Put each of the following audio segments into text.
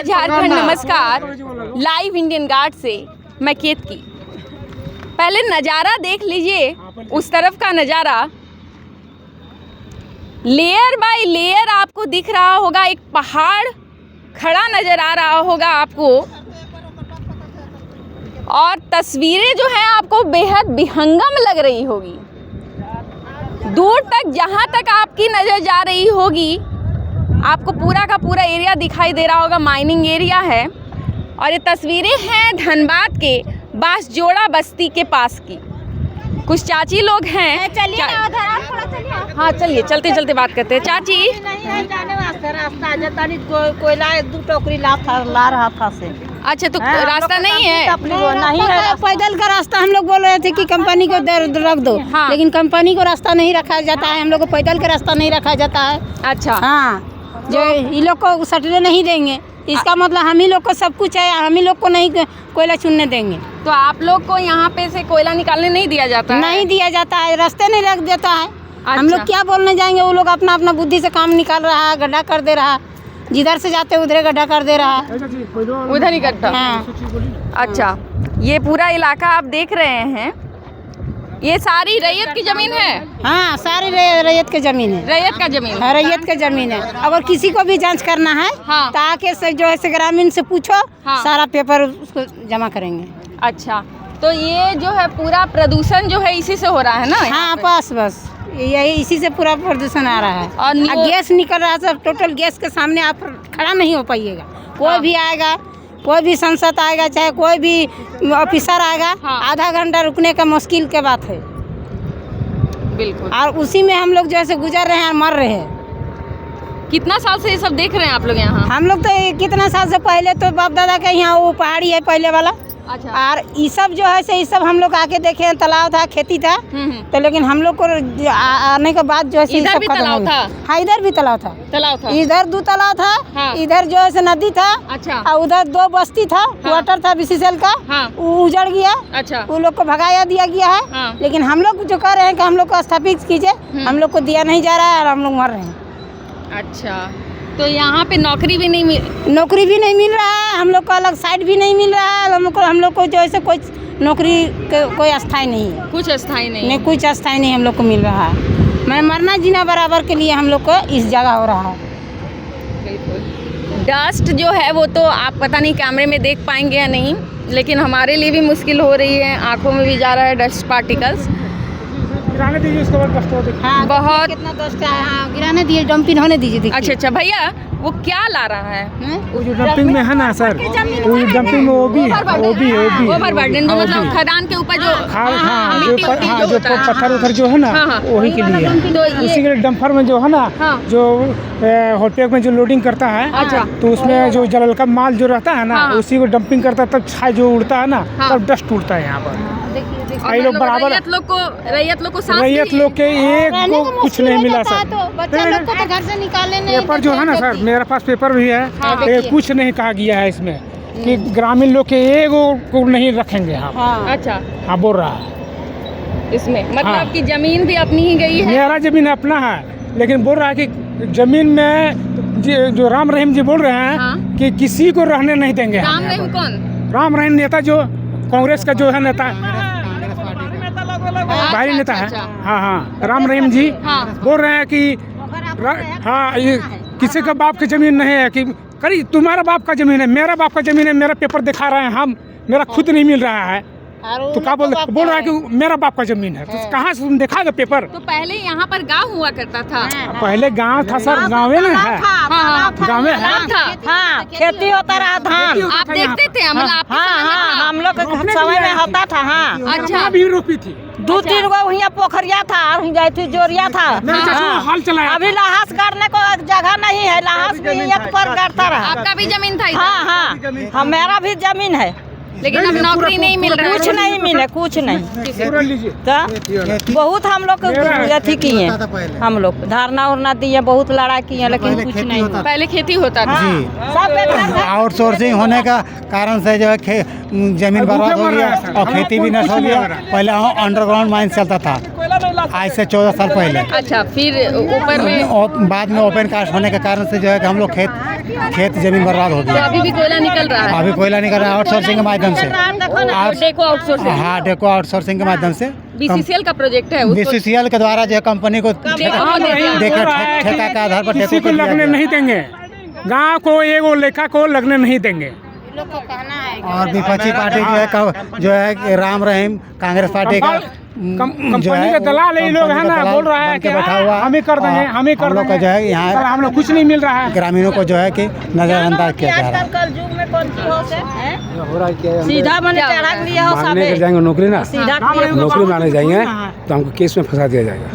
जय झारखंड, नमस्कार। Live Indian guard से मैं केतकी। पहले नज़ारा देख लीजिए, उस तरफ का नज़ारा लेयर बाय लेयर आपको दिख रहा होगा। एक पहाड़ खड़ा नज़र आ रहा होगा आपको, और तस्वीरें जो हैं आपको बेहद विहंगम लग रही होगी। दूर तक जहाँ तक आपकी नज़र जा रही होगी, आपको पूरा का पूरा एरिया दिखाई दे रहा होगा। माइनिंग एरिया है, और ये तस्वीरें हैं धनबाद के बांसजोड़ा बस्ती के पास की। कुछ चाची लोग हैं। चलिए हाँ चलिए, चलते चलते बात करते हैं। चाची, कोयला 2 टोकरी ला रहा था से। अच्छा, तो रास्ता नहीं है? नहीं है, पैदल का रास्ता। हम लोग बोल रहे थे कि कंपनी को रख दो, हाँ। लेकिन कंपनी को रास्ता नहीं रखा जाता है। हम लोग को पैदल का रास्ता नहीं रखा जाता है। अच्छा, हाँ, जो ये लोग को सटने नहीं देंगे, इसका मतलब हम ही लोग को सब कुछ है, हम ही लोग को नहीं कोयला चुनने देंगे। तो आप लोग को यहाँ पे से कोयला निकालने नहीं दिया जाता है? नहीं दिया जाता है, रास्ते नहीं रख देता है। अच्छा। हम लोग क्या बोलने जाएंगे? वो लोग अपना अपना बुद्धि से काम निकाल रहा है, गड्ढा कर दे रहा है, जिधर से जाते उधर गड्ढा कर दे रहा है, उधर ही करता। हाँ। अच्छा, ये पूरा इलाका आप देख रहे हैं, ये सारी रैयत की जमीन है? हाँ, सारी रैयत की जमीन है। रैयत का जमीन है? हाँ, रैयत की जमीन है। अगर किसी को भी जांच करना है, हाँ। तो आके से जो है ग्रामीण से पूछो, हाँ। सारा पेपर उसको जमा करेंगे। अच्छा, तो ये जो है पूरा प्रदूषण जो है इसी से हो रहा है ना? हाँ, बस यही इसी से पूरा प्रदूषण आ रहा है। और गैस निकल रहा है, सब टोटल गैस के सामने आप खड़ा नहीं हो पाइएगा। कोई भी आएगा, कोई भी सांसद आएगा, चाहे कोई भी ऑफिसर आएगा, हाँ। आधा घंटा रुकने का मुश्किल के बात है। बिल्कुल। और उसी में हम लोग जैसे गुजर रहे हैं और मर रहे हैं। कितना साल से ये सब देख रहे हैं आप लोग यहाँ? हम लोग तो कितना साल से पहले तो बाप दादा के यहाँ वो पहाड़ी है पहले वाला। अच्छा। और ये सब जो है से ये सब हम लोग आके देखे हैं, तालाब था, खेती था। तो लेकिन हम लोग को आने के बाद जो है से इधर भी तालाब था? हाँ, इधर भी तालाब था। तालाब था? इधर 2 तालाब था। हाँ। इधर जो है से नदी था। अच्छा। और उधर 2 बस्ती था, क्वार्टर था BCCL का। हाँ। वो उजड़ गया। अच्छा। वो लोग को भगाया दिया गया है। हाँ। लेकिन हम लोग जो कह रहे हैं कि हम लोग को स्थापित कीजिए, हम लोग को दिया नहीं जा रहा है और हम लोग मर रहे हैं। अच्छा, तो यहाँ पे नौकरी भी नहीं नौकरी भी नहीं मिल रहा है, हम लोग को अलग साइड भी नहीं मिल रहा है। हम लोग को जो ऐसे कोई नौकरी कोई अस्थाई नहीं है। कुछ अस्थाई नहीं? कुछ अस्थाई नहीं हम लोग को मिल रहा है। मैं मरना जीना बराबर के लिए हम लोग को इस जगह हो रहा है। बिल्कुल। डस्ट जो है वो तो आप पता नहीं कैमरे में देख पाएंगे या नहीं, लेकिन हमारे लिए भी मुश्किल हो रही है। आँखों में भी जा रहा है डस्ट पार्टिकल्स। गिराने दीजिए उसके बाद डस्ट होते। हाँ, बहुत। कितना दोस्त है। हाँ, गिराने दिए, डंपिंग होने दीजिए। देखिए। अच्छा भैया, वो क्या ला रहा है? वो जो डंपिंग में है ना सर, वो डंपिंग में वो भी है, ओवरबर्डन, जो मतलब खदान के ऊपर जो जो पत्थर उथर जो है ना, वही के लिए है। तो उसी के डंपर में जो है ना, जो होटपेक में जो लोडिंग करता है, अच्छा। तो उसमें जो जलल का माल जो रहता है ना, उसी को डंपिंग करता है, तब छाई जो उड़ता है ना, तब डस्ट उड़ता है यहाँ पर। लोग बराबर रैयत लोग को सांस रैयत लोग के एक को कुछ नहीं मिला सर। बच्चा लोग को तो घर से निकालने नहीं। पेपर जो है ना सर, मेरे पास पेपर भी है। कुछ नहीं कहा गया है इसमें कि ग्रामीण लोग के एक को नहीं रखेंगे हम। अच्छा। हाँ, बोल रहा है इसमें मतलब हाँ। कि जमीन भी अपनी ही गई है? मेरा जमीन अपना है, लेकिन बोल रहा है कि जमीन में जो राम रहीम जी बोल रहे हैं, हाँ। कि किसी को रहने नहीं देंगे। राम रहीम कौन? राम रहीम नेता जो कांग्रेस का जो है नेता, भारी नेता है। हाँ, राम रहीम जी बोल रहे हैं कि हाँ, ये किसी का बाप की जमीन नहीं है, कि करी तुम्हारा बाप का जमीन है, मेरा बाप का जमीन है, मेरा पेपर दिखा रहे हैं हम, मेरा खुद नहीं मिल रहा है। तो क्या बोल रहा है कि मेरा बाप का जमीन है, तो कहाँ से तुम देखा पेपर? तो पहले यहाँ पर गांव हुआ करता था? पहले गांव था सर, गाँव में है, गाँव में है। हाँ, खेती होता रहा धान। आप देखते थे? हाँ, हम लोग के समय में होता था। हाँ, अच्छा। भी रोपी थी 2-3 गो वहीं पोखरिया था और गई थी जोरिया था। हाल चलाया। अभी लहास गाड़ने को जगह नहीं है, लहास भी एक पर गाड़ता रहा। आपका भी जमीन था? हाँ, मेरा भी जमीन है, लेकिन अब नौकरी नहीं मिल रहा है? कुछ नहीं मिले, कुछ नहीं। तो बहुत हम लोग अथी किए, हम लोग धारणा उड़ना दिए, बहुत लड़ाई किए, लेकिन कुछ नहीं। पहले खेती होता था? जी, आउटसोर्सिंग होने का कारण से जो है जमीन बर्बाद हो गया और खेती भी नष्ट हो गया। पहले अंडरग्राउंड माइन चलता था, आज से 14 साल पहले। अच्छा, फिर ऊपर में और बाद में ओपन कास्ट होने के कारण से जो है कि हम लोग खेत जमीन बर्बाद हो तो गई। अभी भी कोयला निकल रहा है? अभी कोयला निकल रहा है आउटसोर्सिंग के माध्यम से। Deco outsourcing? हाँ, डेको आउटसोर्सिंग के माध्यम से। बीसीसीएल का प्रोजेक्ट है, उसको बीसीसीएल के द्वारा जो है कंपनी को ठेका के आधार पर किसी को लगने नहीं देंगे, गांव को एगो लेखा को लगने नहीं देंगे। और विपक्षी पार्टी जो है कि राम रहीम कांग्रेस पार्टी का कंपनी का दलाल ये लोग है ना, बोल रहा है कि बैठा हुआ हम ही कर देंगे, हम ही कर देंगे। जो है यहाँ हम लोग कुछ नहीं मिल रहा है, ग्रामीणों को जो है कि नजरअंदाज किया जा रहा है। कल युग में कौन सी हो से सीधा मैंने चढ़ा लिया हो मांगने के जाएंगे नौकरी ना, सीधा नौकरी मांगने जाएंगे तो हमको केस में फंसा दिया जाएगा।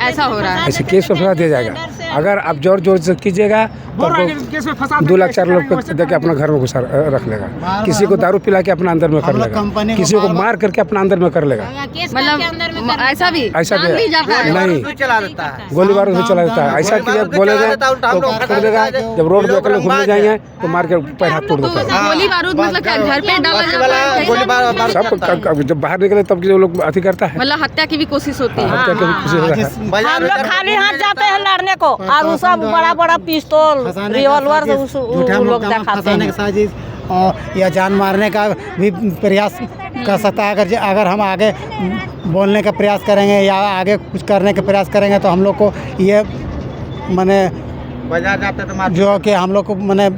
ऐसा हो रहा है। ऐसे केस में फंसा दिया जाएगा। अगर आप जोर जोर से कीजिएगा तो आपको 2 लाख 4 लाख देके अपना घर में घुसा रख लेगा। किसी को दारू पिला के अपना अंदर में कर लेगा, किसी को मार करके अपना अंदर में कर लेगा। मतलब ऐसा भी ऐसा मान भी जाता है? नहीं, चला देता है, गोली बारूद से चला देता है। ऐसा कि जब बोलेगा तो छोड़ देगा, जब रोड पे अकेले घूमने जाएंगे तो मार के पैर हाथ तोड़ देता है। गोली बारूद मतलब क्या घर पे डाला जाता है? सब जब बाहर निकले तब जो लोग अति करता है, मतलब हत्या की भी कोशिश होती है। हत्या की भी कोशिश होता है। हम लोग खाली हाथ जाते हैं लड़ने को, और वो सब बड़ा बड़ा पिस्तौल रिवॉल्वर लोग दिखाते हैं। साजिश और या जान मारने का भी प्रयास कर सकता है। अगर हम आगे बोलने का प्रयास करेंगे या आगे कुछ करने का प्रयास करेंगे तो हम लोग को ये माने जो कि हम लोग को माने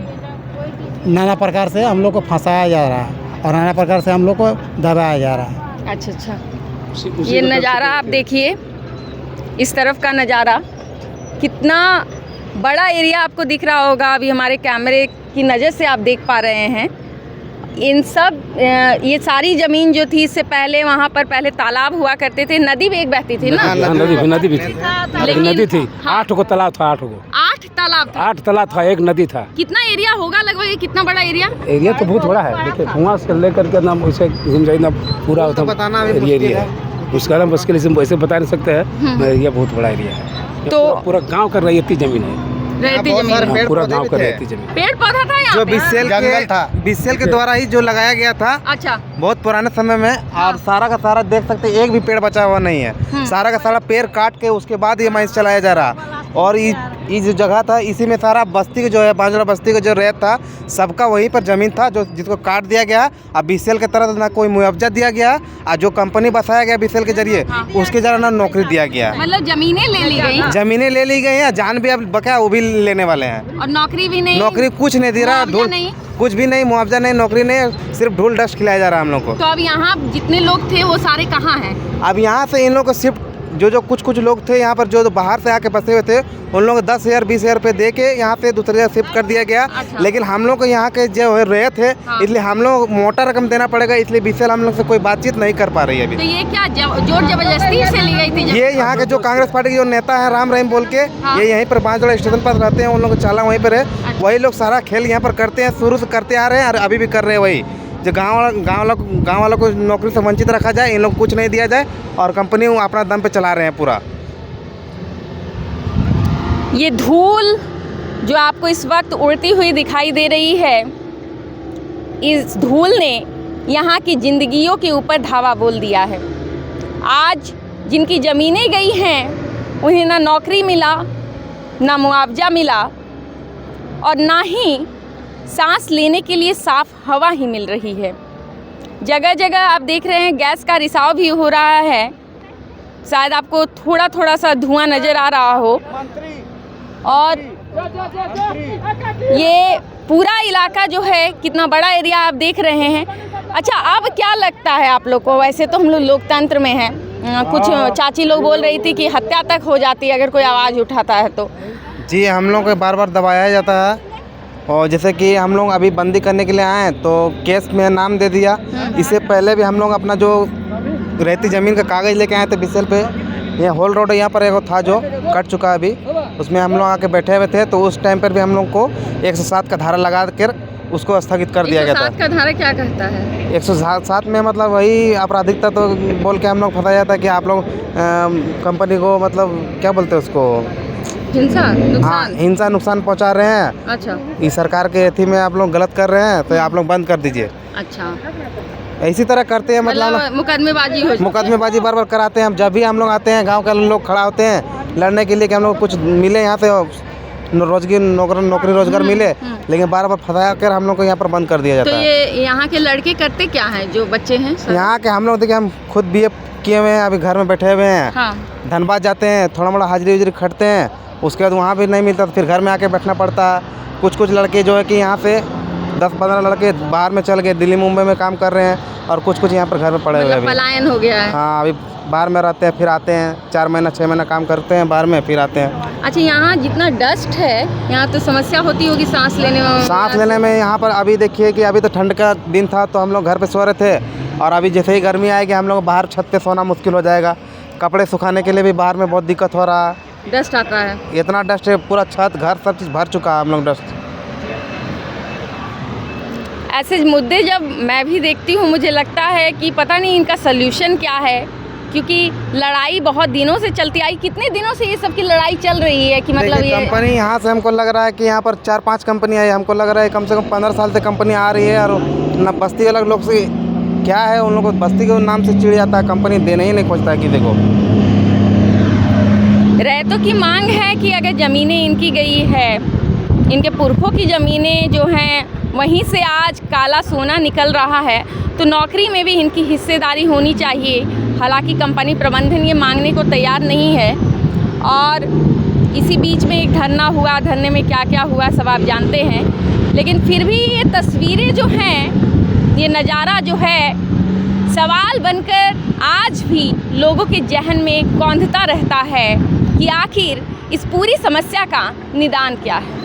नाना प्रकार से हम लोग को फंसाया जा रहा है और नाना प्रकार से हम लोग को दबाया जा रहा है। अच्छा, ये नज़ारा आप देखिए, इस तरफ का नज़ारा, कितना बड़ा एरिया आपको दिख रहा होगा। अभी हमारे कैमरे की नज़र से आप देख पा रहे हैं। इन सब ये सारी ज़मीन जो थी, इससे पहले वहाँ पर पहले तालाब हुआ करते थे, नदी भी एक बहती थी ना? नदी भी थी, लेकिन नदी थी। 8 को तालाब था, 8 तालाब था। 8 तालाब था, एक नदी था। कितना एरिया होगा लगभग? ये कितना बड़ा एरिया? एरिया तो बहुत बड़ा है। देखिए कुआं से लेकर के ना वैसे घूम जाए ना, पूरा एरिया है। उसका नाम मुश्किल से वैसे बता नहीं सकते हैं। एरिया बहुत बड़ा एरिया है। तो पूरा गांव का रेती जमीन है, रहती जमीन, पूरा गांव का रेती जमीन। पेड़ पौधा था यहाँ जो पे? बीसीएल के द्वारा ही जो लगाया गया था अच्छा, बहुत पुराने समय में। और सारा का सारा देख सकते हैं, एक भी पेड़ बचा हुआ नहीं है। सारा का सारा पेड़ काट के उसके बाद ये माइंस चलाया जा रहा। और ये जो जगह था, इसी में सारा बस्ती का जो है, बांजरा बस्ती का जो रेत था, सबका वहीं पर जमीन था, जो जिसको काट दिया गया। अब बीसीएल के तरफ ना कोई मुआवजा दिया गया, और जो कंपनी बसाया गया बीसीएल के जरिए, उसके जरा ना नौकरी दिया गया। मतलब जमीनें ले ली गई, जमीनें ले ली गई हैं, जान भी अब बकाया वो भी लेने वाले हैं। और नौकरी भी नहीं, नौकरी कुछ नहीं दे रहा, मुआवजा नहीं, कुछ भी नहीं, मुआवजा नहीं, नौकरी नहीं, सिर्फ ढूल डस्ट खिलाया जा रहा है हम लोग को। तो अब यहाँ जितने लोग थे वो सारे कहाँ हैं? अब यहाँ से इन लोग को शिफ्ट, जो कुछ लोग थे यहाँ पर, जो बाहर से आके बसे हुए थे, उन लोगों को 10,000 20,000 रुपये दे के यहाँ से दूसरी जगह शिफ्ट कर दिया गया। अच्छा। लेकिन हम लोग को यहाँ के जो रहे थे, इसलिए हम लोग मोटा रकम देना पड़ेगा, इसलिए बीसीएल हम लोग से कोई बातचीत नहीं कर पा रही है अभी। तो ये क्या जोर जबरदस्ती से ली गई थी? ये यहाँ के जो कांग्रेस पार्टी के जो नेता है राम रहीम बोल के, ये यहीं पर बांजोड़ा स्टेशन पर रहते हैं, उन लोग चाला वहीं पर है। वही लोग सारा खेल यहाँ पर करते हैं, शुरू से करते आ रहे हैं और अभी भी कर रहे हैं वही। जो गाँव वालों को नौकरी से वंचित रखा जाए, इन लोग कुछ नहीं दिया जाए, और कंपनी अपना दम पे चला रहे हैं पूरा। ये धूल जो आपको इस वक्त उड़ती हुई दिखाई दे रही है, इस धूल ने यहाँ की जिंदगियों के ऊपर धावा बोल दिया है। आज जिनकी ज़मीनें गई हैं, उन्हें ना नौकरी मिला, ना मुआवजा मिला, और ना ही सांस लेने के लिए साफ हवा ही मिल रही है। जगह जगह आप देख रहे हैं गैस का रिसाव भी हो रहा है। शायद आपको थोड़ा थोड़ा सा धुआं नज़र आ रहा हो। और ये पूरा इलाका जो है, कितना बड़ा एरिया आप देख रहे हैं। अच्छा, अब क्या लगता है आप लोग को? वैसे तो हम लोग लोकतंत्र में हैं, कुछ चाची लोग बोल रही थी कि हत्या तक हो जाती है अगर कोई आवाज़ उठाता है तो। जी, हम लोग को बार बार दबाया जाता है। और जैसे कि हम लोग अभी बंदी करने के लिए आए तो केस में नाम दे दिया। इससे पहले भी हम लोग अपना जो रहती ज़मीन का कागज़ लेके आए थे बीसीएल पे। ये होल रोड यहाँ पर एक था जो कट चुका है अभी, उसमें हम लोग आके बैठे हुए थे। तो उस टाइम पर भी हम लोग को 107 का धारा लगा कर उसको स्थगित कर दिया गया था। 107 का धारा क्या कहता है? 107 में मतलब वही आपराधिकता तो बोल के हम लोग फंसाया था कि आप लोग कंपनी को मतलब क्या बोलते हैं उसको, हिंसा, नुकसान। हाँ, हिंसा नुकसान पहुंचा रहे हैं। अच्छा, इस सरकार के एथी में आप लोग गलत कर रहे हैं, तो आप लोग बंद कर दीजिए। अच्छा। इसी तरह करते हैं, मतलब मुकदमेबाजी हो जाती है। मुकदमेबाजी बार बार कराते हैं। हम जब भी हम लोग आते हैं, गांव के लोग खड़ा होते हैं लड़ने के लिए कि हम लोग कुछ मिले यहाँ से नौकरी रोजगार मिले, लेकिन बार बार फंसा कर हम लोग को यहाँ पर बंद कर दिया जाता तो है। ये यहाँ के लड़के करते क्या हैं जो बच्चे हैं सब? यहाँ के हम लोग देखिए, हम खुद बीए किए हुए हैं, अभी घर में बैठे हुए हैं। हाँ। धनबाद जाते हैं, थोड़ा मोड़ा हाजिरी उजरी खटते हैं, उसके बाद वहाँ भी नहीं मिलता तो फिर घर में आके बैठना पड़ता है। कुछ लड़के जो है कि यहाँ से 10-15 लड़के बाहर में चल गए, दिल्ली मुंबई में काम कर रहे हैं, और कुछ यहाँ पर घर में पड़े हुए हैं। पलायन हो गया है। हाँ, अभी बाहर में रहते हैं, फिर आते हैं 4 महीना 6 महीना काम करते हैं बाहर में, फिर आते हैं। अच्छा, यहाँ जितना डस्ट है, यहाँ तो समस्या होती होगी सांस लेने में। यहाँ पर अभी देखिए कि अभी तो ठंड का दिन था तो हम लोग घर पे सो रहे थे, और अभी जैसे ही गर्मी आएगी हम लोग बाहर छत पे सोना मुश्किल हो जाएगा। कपड़े सुखाने के लिए भी बाहर में बहुत दिक्कत हो रहा है, डस्ट आता है। इतना डस्ट है, पूरा छत घर सब चीज़ भर चुका है हम लोग डस्ट। ऐसे मुद्दे जब मैं भी देखती हूँ, मुझे लगता है कि पता नहीं इनका सल्यूशन क्या है, क्योंकि लड़ाई बहुत दिनों से चलती आई। कितने दिनों से ये सब की लड़ाई चल रही है कि मतलब ये कंपनी यहाँ से हमको लग रहा है कि यहाँ पर 4-5 कंपनी आई, हमको लग रहा है कम से कम 15 साल से कंपनी आ रही है, और न बस्ती अलग लोग से क्या है, उन लोगों को बस्ती के नाम से चिढ़ जाता है, कंपनी देने ही नहीं खोजता है किसी को। रैतों की मांग है कि अगर ज़मीनें इनकी गई है, इनके पुरखों की ज़मीनें जो हैं वहीं से आज काला सोना निकल रहा है, तो नौकरी में भी इनकी हिस्सेदारी होनी चाहिए। हालांकि कंपनी प्रबंधन ये मांगने को तैयार नहीं है, और इसी बीच में एक धरना हुआ। धरने में क्या क्या हुआ सब आप जानते हैं, लेकिन फिर भी ये तस्वीरें जो हैं, ये नज़ारा जो है, सवाल बनकर आज भी लोगों के जहन में कौंधता रहता है कि आखिर इस पूरी समस्या का निदान क्या है।